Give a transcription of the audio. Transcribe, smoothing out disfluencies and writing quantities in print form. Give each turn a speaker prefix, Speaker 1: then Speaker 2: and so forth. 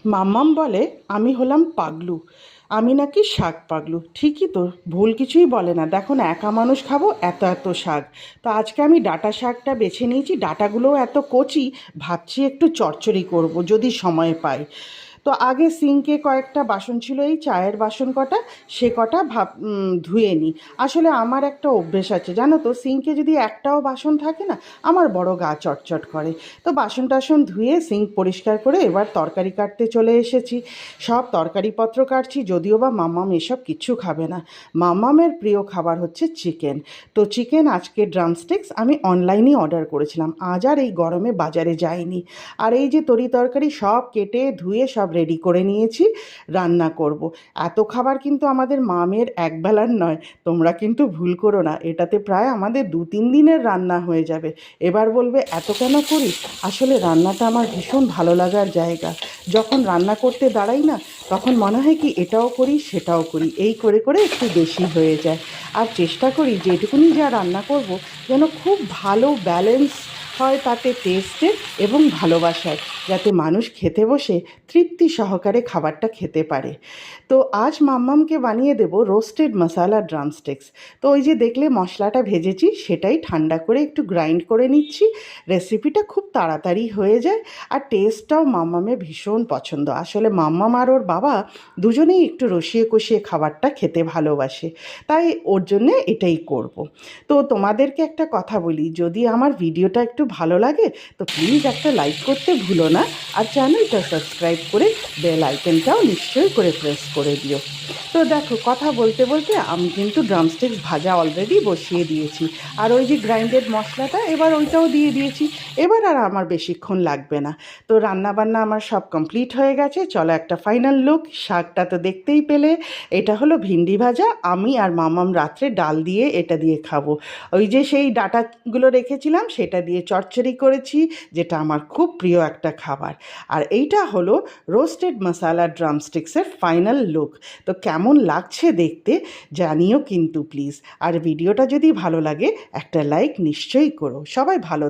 Speaker 1: মাম্মাম বলে আমি হলাম পাগলু, আমি নাকি শাক পাগলু। ঠিকই তো, ভুল কিছুই বলে না। দেখো না, একা মানুষ খাবো এত এত শাক। তো আজকে আমি ডাঁটা শাকটা বেছে নিয়েছি, ডাঁটাগুলোও এত কচি, ভাবছি একটু চচ্চড়ি করব যদি সময় পাই। তো আগে সিঙ্কে কয়েকটা বাসন ছিল, এই চায়ের বাসন কটা, সে কটা ধুয়ে নিই। আসলে আমার একটা অভ্যেস আছে জানো তো, সিঙ্কে যদি একটাও বাসন থাকে না, আমার বড় গা চটচট করে। তো বাসন টাসন ধুয়ে সিঙ্ক পরিষ্কার করে এবার তরকারি কাটতে চলে এসেছি। সব তরকারিপত্র কাটছি, যদিও বা মাম্মাম এসব কিচ্ছু খাবে না। মাম্মামের প্রিয় খাবার হচ্ছে চিকেন। তো চিকেন আজকে ড্রামস্টিক্স আমি অনলাইনেই অর্ডার করেছিলাম, আজ আর এই গরমে বাজারে যাইনি। আর এই যে তরি তরকারি সব কেটে ধুয়ে সব রেডি করে নিয়েছি, রান্না করব। এত খাবার কিন্তু আমাদের মামের একবেলার নয়, তোমরা কিন্তু ভুল করো না, এটাতে প্রায় আমাদের 2-3 দিনের রান্না হয়ে যাবে। এবার বলবে এত কেন করি, আসলে রান্নাটা আমার ভীষণ ভালো লাগার জায়গা। যখন রান্না করতে দাঁড়াই না, তখন মনে হয় কি এটাও করি সেটাও করি, এই করে করে একটু বেশি হয়ে যায়। আর চেষ্টা করি যেটুকুনি যা রান্না করব যেন খুব ভালো ব্যালেন্স হয় তাতে টেস্টের এবং ভালোবাসার, যাতে মানুষ খেতে বসে তৃপ্তি সহকারে খাবারটা খেতে পারে। তো আজ মাম্মামকে বানিয়ে দেব রোস্টেড মশালা ড্রামস্টিক্স। তো ওই যে দেখলে মশলাটা ভেজেছি, সেটাই ঠান্ডা করে একটু গ্রাইন্ড করে নিচ্ছি। রেসিপিটা খুব তাড়াতাড়ি হয়ে যায়, আর টেস্টটাও মাম্মামের ভীষণ পছন্দ। আসলে মাম্মাম আর ওর বাবা দুজনেই একটু রসিয়ে কষিয়ে খাবারটা খেতে ভালোবাসে, তাই ওর জন্যে এটাই করব। তো তোমাদেরকে একটা কথা বলি, যদি আমার ভিডিওটা একটু ভালো লাগে তো প্লিজ একটা লাইক করতে ভুলো না, আর চ্যানেলটা সাবস্ক্রাইব করে বেল আইকনটাও নিশ্চয়ই করে প্রেস করে দিও। তো দেখো, কথা বলতে বলতে আমি কিন্তু ড্রামস্টিক্স ভাজা অলরেডি বসিয়ে দিয়েছি, আর ওই যে গ্রাইন্ডেড মশলাটা এবার ওইটাও দিয়ে দিয়েছি। এবার আর আমার বেশিক্ষণ লাগবে না। তো রান্নাবান্না আমার সব কমপ্লিট হয়ে গেছে, চলো একটা ফাইনাল লুক। শাকটা তো দেখতেই পেলে, এটা হলো ভিন্ডি ভাজা। আমি আর মামাম রাত্রে ডাল দিয়ে এটা দিয়ে খাবো। ওই যে সেই ডাঁটাগুলো রেখেছিলাম সেটা দিয়ে চচ্চড়ি করেছি, যেটা আমার খুব প্রিয় একটা খাবার। আর এইটা হলো রোস্টেড মশালা ড্রামস্টিক্সের ফাইনাল লুক। তো কেমন লাগছে দেখতে জানিও কিন্তু প্লিজ। আর ভিডিওটা যদি ভালো লাগে একটা লাইক নিশ্চয়ই করো। সবাই ভালো